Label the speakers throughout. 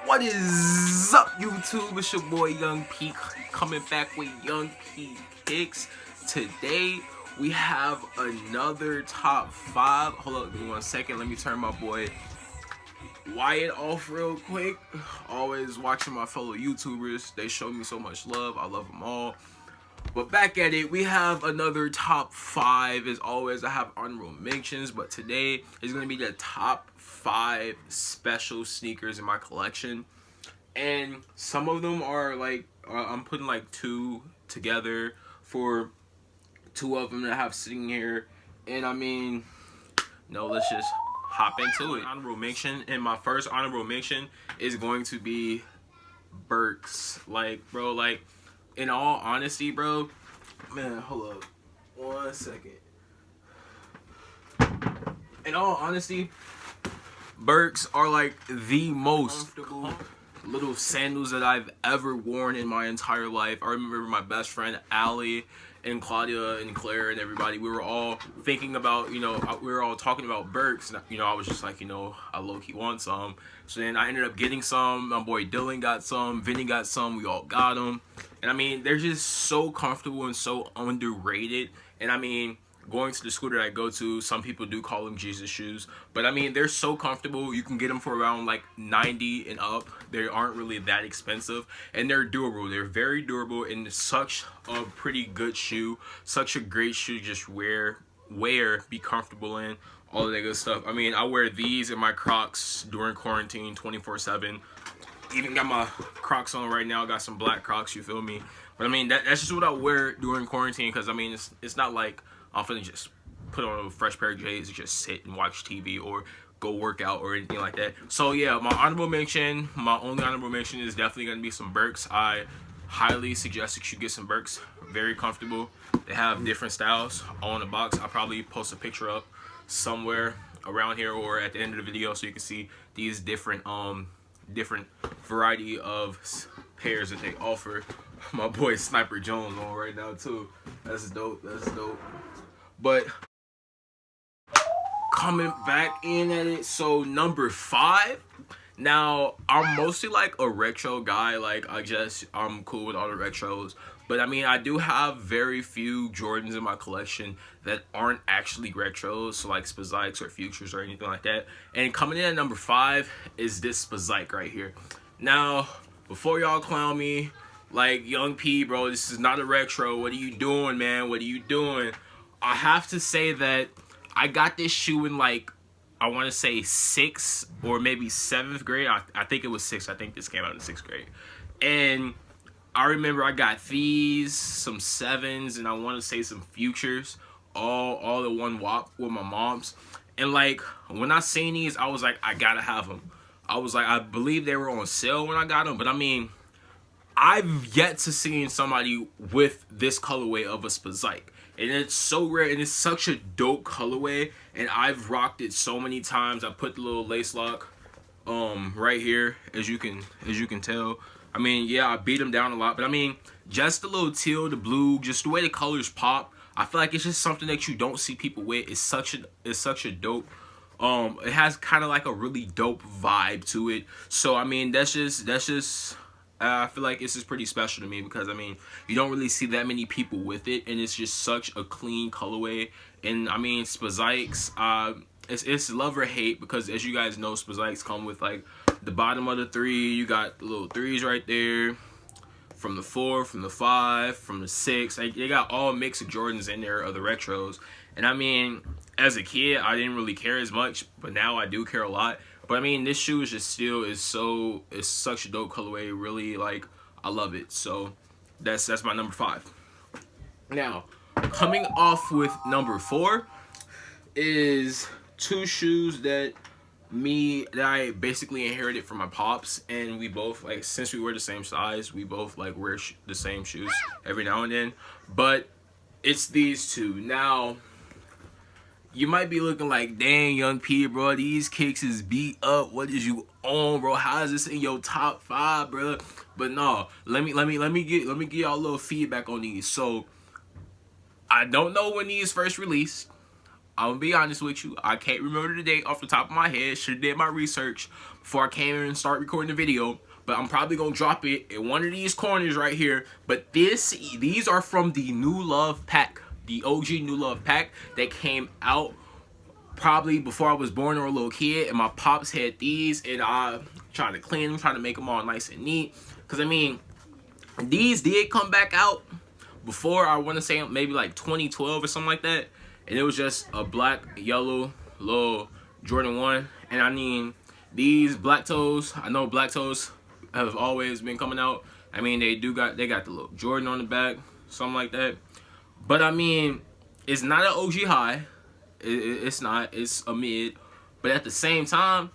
Speaker 1: What is up, YouTube? It's your boy Young P coming back with Young P Kicks. Today we have another top 5. Hold up, give me 1 second. Let me turn my boy Wyatt off real quick. Always watching my fellow YouTubers. They show me so much love. I love them all. But back at it, we have another top 5. As always, I have honorable mentions, but today is going to be the top 5 special sneakers in my collection. And some of them are like, I'm putting like 2 together for 2 of them that I have sitting here. And I mean, no, let's just hop into it. Honorable mention, and my first honorable mention is going to be Birks. Like, bro, like, in all honesty, bro, man, hold up 1 second. In all honesty, Birks are like the most comfortable little sandals that I've ever worn in my entire life. I remember my best friend Allie and Claudia and Claire and everybody, we were all thinking about, we were all talking about Birks, and I was just like, I low-key want some. So then I ended up getting some. My boy Dylan got some, Vinny got some, we all got them. And I mean, they're just so comfortable and so underrated. And I mean, going to the school that I go to, some people do call them Jesus shoes, but I mean, they're so comfortable. You can get them for around like 90 and up. They aren't really that expensive, and they're durable. They're very durable, and it's such a pretty good shoe, such a great shoe to just wear, be comfortable in, all of that good stuff. I mean, I wear these in my Crocs during quarantine 24/7. Even got my Crocs on right now. Got some black Crocs, you feel me? But I mean, that's just what I wear during quarantine, because I mean, it's not like I'm finna just put on a fresh pair of J's and just sit and watch TV or go work out or anything like that. So yeah, my only honorable mention is definitely gonna be some Birks. I highly suggest that you get some Birks. Very comfortable. They have different styles on the box. I'll probably post a picture up somewhere around here or at the end of the video so you can see these different variety of pairs that they offer. My boy Sniper Jones on right now too. That's dope. That's dope. But coming back in at it, so number 5. Now, I'm mostly like a retro guy. Like, I'm cool with all the retros. But I mean, I do have very few Jordans in my collection that aren't actually retros, so like Spazikes or Futures or anything like that. And coming in at number 5 is this Spazike right here. Now, before y'all clown me, like, Young P, bro, this is not a retro. What are you doing, man? What are you doing? I have to say that I got this shoe in, like, I want to say 6th or maybe 7th grade. I think it was 6th. I think this came out in 6th grade. And I remember I got these, some 7s, and I want to say some Futures, all in one whop with my mom's. And, like, when I seen these, I was like, I gotta have them. I was like, I believe they were on sale when I got them. But, I mean, I've yet to see somebody with this colorway of a Spazike. And it's so rare, and it's such a dope colorway, and I've rocked it so many times. I put the little lace lock right here, as you can tell. I mean, yeah, I beat them down a lot, but I mean, just the little teal, the blue, just the way the colors pop, I feel like it's just something that you don't see people with. It's such a dope, it has kind of like a really dope vibe to it. So I mean, that's just I feel like this is pretty special to me, because I mean, you don't really see that many people with it, and it's just such a clean colorway. And I mean, Spazikes, it's love or hate, because as you guys know, Spazikes come with like the bottom of the 3. You got the little 3s right there, from the 4, from the 5, from the 6. Like, they got all mix of Jordans in there, of the retros. And I mean, as a kid, I didn't really care as much, but now I do care a lot. But I mean, this shoe is just it's such a dope colorway. Really, like, I love it. So that's my number 5. Now, coming off with number 4 is 2 shoes that I basically inherited from my pops, and we both, like, since we were the same size, we both like wear the same shoes every now and then. But it's these 2. Now, you might be looking like, dang, Young P, bro, these kicks is beat up. What is you on, bro? How is this in your top 5, bro? But no, let me give y'all a little feedback on these. So I don't know when these first released. I'm gonna be honest with you. I can't remember the date off the top of my head. Should have did my research before I came in and start recording the video. But I'm probably gonna drop it in one of these corners right here. But these are from the New Love pack, the OG New Love pack that came out probably before I was born or a little kid. And my pops had these, and I trying to clean them, trying to make them all nice and neat. Cause I mean, these did come back out before, I want to say maybe like 2012 or something like that, and it was just a black, yellow, little Jordan 1. And I mean, these black toes, I know black toes have always been coming out. I mean, they got the little Jordan on the back, something like that. But I mean, it's not an OG high. It's not. It's a mid. But at the same time,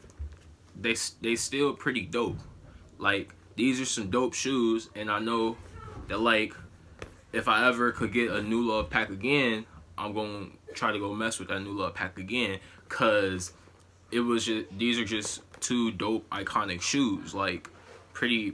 Speaker 1: they still pretty dope. Like, these are some dope shoes, and I know that, like, if I ever could get a New Love pack again, I'm gonna try to go mess with that New Love pack again, cause these are just two dope, iconic shoes. Like, pretty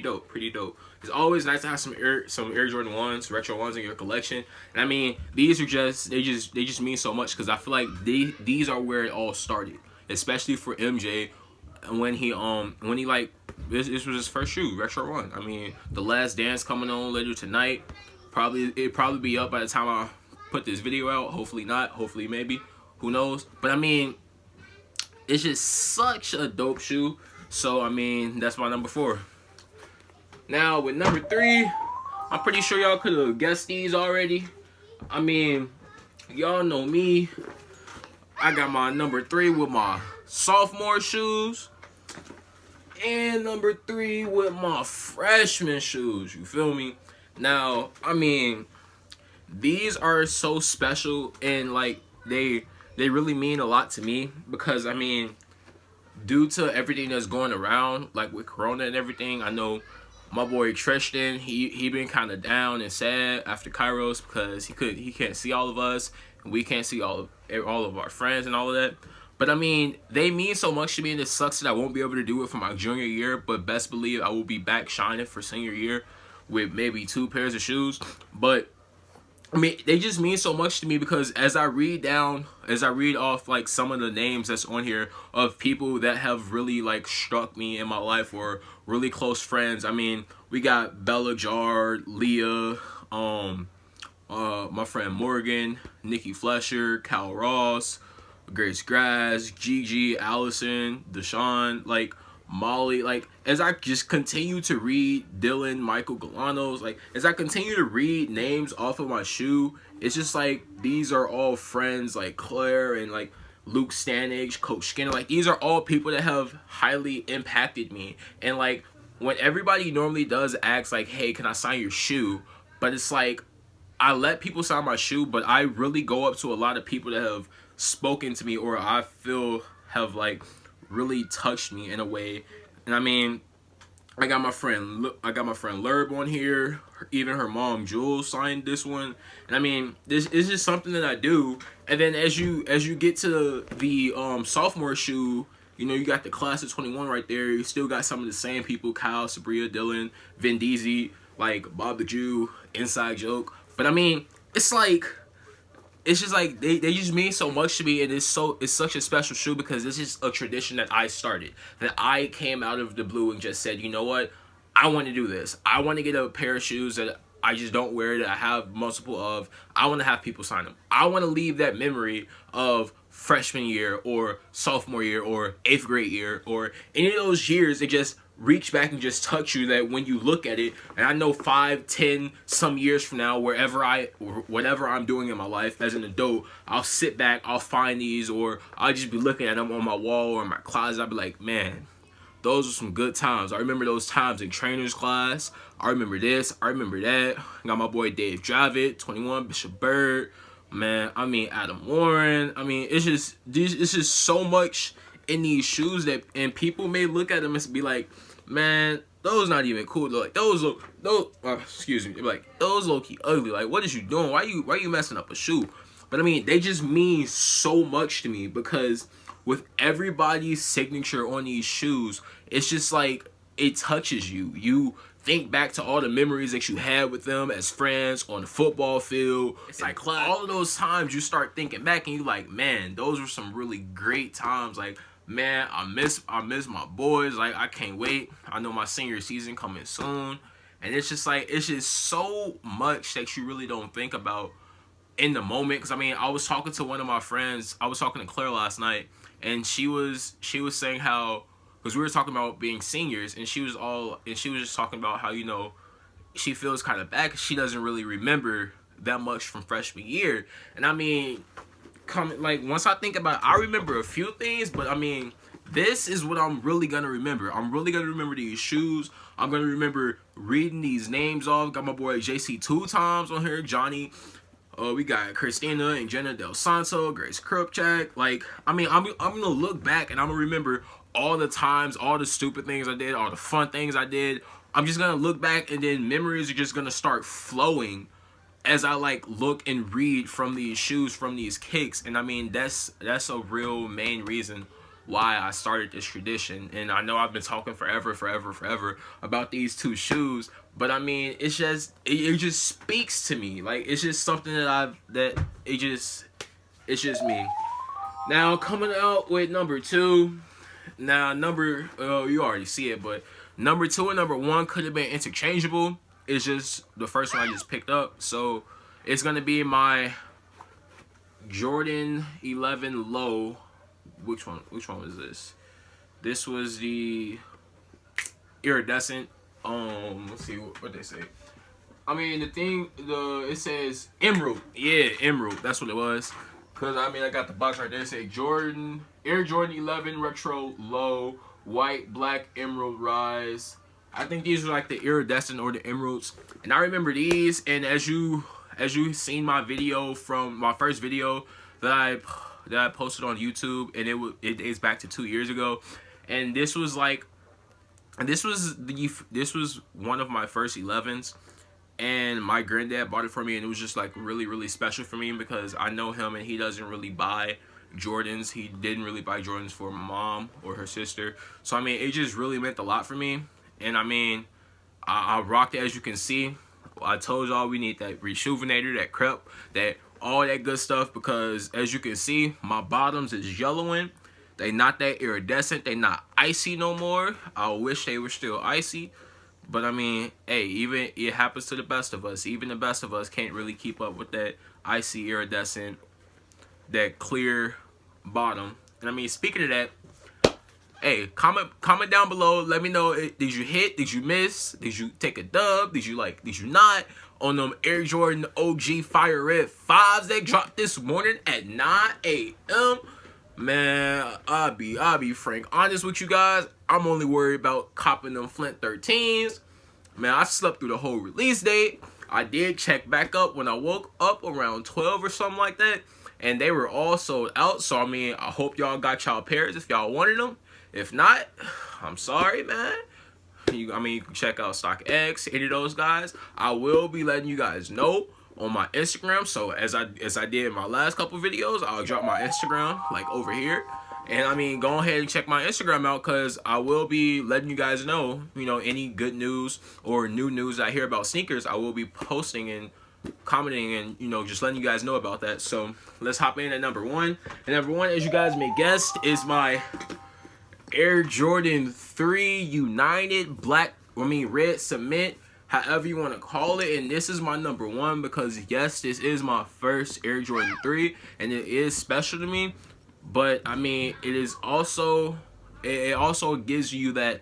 Speaker 1: dope, pretty dope. It's always nice to have some Air Jordan 1s, retro ones in your collection. And I mean, these are they just mean so much, cause I feel like these are where it all started, especially for MJ. When he like, this was his first shoe, retro 1. I mean, The Last Dance coming on later tonight. It'd probably be up by the time I put this video out. Hopefully not. Hopefully maybe. Who knows? But I mean, it's just such a dope shoe. So I mean, that's my number 4. Now with number 3, I'm pretty sure y'all could have guessed these already. I mean, y'all know me. I got my number 3 with my sophomore shoes, and number 3 with my freshman shoes. You feel me? Now, I mean, these are so special, and like they really mean a lot to me, because I mean, due to everything that's going around, like with Corona and everything, I know my boy Tristan, he been kind of down and sad after Kairos, because he can't see all of us, and we can't see all of our friends and all of that. But I mean, they mean so much to me, and it sucks that I won't be able to do it for my junior year. But best believe I will be back shining for senior year with maybe 2 pairs of shoes. But I mean, they just mean so much to me, because as I read off like some of the names that's on here of people that have really like struck me in my life, or really close friends. I mean, we got Bella Jard, Leah, my friend Morgan, Nikki Flesher, Cal Ross, Grace Grass, Gigi, Allison, Deshaun, like Molly. Like, as I just continue to read Dylan, Michael Galanos, like as I continue to read names off of my shoe, it's just like these are all friends, like Claire and like Luke Stanage, Coach Skinner. Like, these are all people that have highly impacted me. And like, when everybody normally does ask like, hey, can I sign your shoe? But it's like, I let people sign my shoe, but I really go up to a lot of people that have spoken to me, or I feel have like really touched me in a way. And I mean, I got my friend Lerb on here. Even her mom Jules signed this one. And I mean, this is just something that I do. And then as you get to the sophomore shoe, you know, you got the class of 21 right there. You still got some of the same people: Kyle, Sabria, Dylan, Vin Diesel, like Bob the Jew, Inside Joke. But I mean, it's like, it's just like they just mean so much to me, and it's such a special shoe, because this is a tradition that I started, that I came out of the blue and just said, you know what, I want to do this. I want to get a pair of shoes that I just don't wear, that I have multiple of. I want to have people sign them. I want to leave that memory of freshman year or sophomore year or 8th grade year or any of those years that just reach back and just touch you, that when you look at it, and I know 5, 10 some years from now, whatever I'm doing in my life as an adult, I'll sit back, I'll find these, or I'll just be looking at them on my wall or in my closet. I'll be like, man, those were some good times. I remember those times in trainer's class. I remember this, I remember that. Got my boy Dave Dravitt, 21, Bishop Bird, man, I mean Adam Warren. I mean, it's just so much in these shoes that, and people may look at them and be like, man, those not even cool. Like, those excuse me, like, those low-key ugly. Like, what is you doing? Why you messing up a shoe? But I mean, they just mean so much to me, because with everybody's signature on these shoes, it's just like, it touches you. think back to all the memories that you had with them as friends on the football field. It's like all of those times you start thinking back and you like, man, those were some really great times. Like, man, I miss my boys. Like, I can't wait. I know my senior season coming soon. And it's just like, it's just so much that you really don't think about in the moment. Because I mean, I was talking to one of my friends. I was talking to Claire last night, and she was saying how, because we were talking about being seniors, and she was just talking about how, you know, she feels kind of bad because she doesn't really remember that much from freshman year. And I mean, once I think about it, I remember a few things, but I mean, this is what I'm really gonna remember. I'm really gonna remember these shoes. I'm gonna remember reading these names off. Got my boy JC 2 times on here, Johnny. We got Christina and Jenna Del Santo, Grace Krupchak. Like, I mean, I'm gonna look back and I'm gonna remember all the times, all the stupid things I did, all the fun things I did. I'm just gonna look back, and then memories are just gonna start flowing as I like look and read from these shoes, from these kicks. And I mean, that's a real main reason why I started this tradition. And I know I've been talking forever about these 2 shoes, but I mean, it's just it just speaks to me. Like, it's just something it's just me. Now, coming out with number 2. Now, you already see it, but number 2 and number 1 could have been interchangeable. It's just the first one I just picked up. So it's gonna be my Jordan 11 Low. Which one was this? This was the iridescent. Let's see what they say. I mean, it says Emerald. Yeah, Emerald. That's what it was. Cause I mean, I got the box right there. It say Air Jordan 11 Retro Low, white, black, emerald rise. I think these are like the iridescent or the emeralds. And I remember these. And as you seen my video from my first video that I posted on YouTube, and it dates back to 2 years ago. And this was one of my first 11s. And my granddad bought it for me, and it was just like really, really special for me because I know him and he doesn't really buy Jordans. He didn't really buy Jordans for my mom or her sister. So I mean, it just really meant a lot for me. And I mean, I rocked it, as you can see. I told y'all we need that rejuvenator, that crep, that all that good stuff, because as you can see, my bottoms is yellowing. They not that iridescent. They not icy no more. I wish they were still icy. But I mean, hey, even it happens to the best of us. Even the best of us can't really keep up with that icy, iridescent, that clear bottom. And I mean, speaking of that, hey, comment down below. Let me know, did you hit? Did you miss? Did you take a dub? Did you not? On them Air Jordan OG Fire Red 5s that dropped this morning at 9 a.m. Man, I'll be frank honest with you guys. I'm only worried about copping them Flint 13s. Man, I slept through the whole release date. I did check back up when I woke up around 12 or something like that, and they were all sold out. So I mean, I hope y'all got y'all pairs if y'all wanted them. If not, I'm sorry, man. You can check out StockX, any of those guys. I will be letting you guys know on my Instagram. So as I did in my last couple videos, I'll drop my Instagram like over here. And I mean, go ahead and check my Instagram out, because I will be letting you guys know, you know, any good news or new news I hear about sneakers. I will be posting and commenting and, you know, just letting you guys know about that. So let's hop in at number 1. And number 1, as you guys may guess, is my Air Jordan 3 United red cement, however you want to call it. And this is my number 1 because, yes, this is my first Air Jordan 3 and it is special to me. But I mean, it also gives you that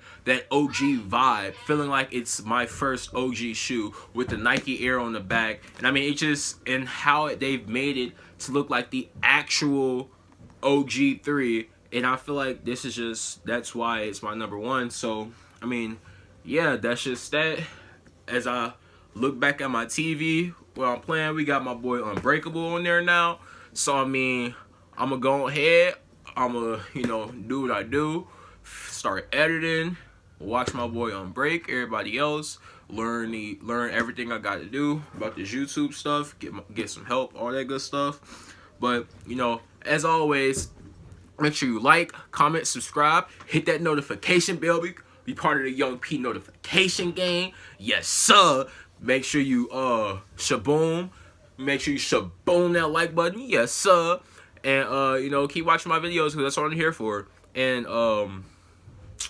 Speaker 1: OG vibe, feeling like it's my first OG shoe with the Nike Air on the back. And I mean, it just, and how they've made it to look like the actual OG 3. And I feel like that's why it's my number 1. So, I mean, yeah, that's just that. As I look back at my TV where I'm playing, we got my boy Unbreakable on there now. So, I mean, I'm going to go ahead. I'm going to, you know, do what I do. Start editing. Watch my boy Unbreak. Everybody else. Learn everything I got to do about this YouTube stuff. Get some help. All that good stuff. But, you know, as always, make sure you like, comment, subscribe, hit that notification bell. Be part of the Young P notification gang. Yes, sir. Make sure you shaboom. Make sure you shaboom that like button. Yes, sir. And you know, keep watching my videos because that's what I'm here for. And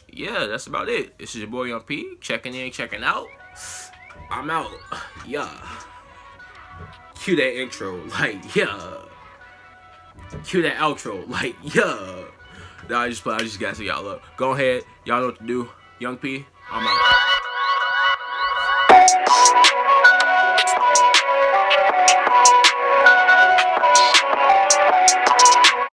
Speaker 1: yeah, that's about it. This is your boy Young P. Checking in, checking out. I'm out. Yeah. Cue that intro. Like, yeah. Cue that outro. Like, yeah. Nah, I just gassing y'all up. Go ahead. Y'all know what to do. Young P, I'm out.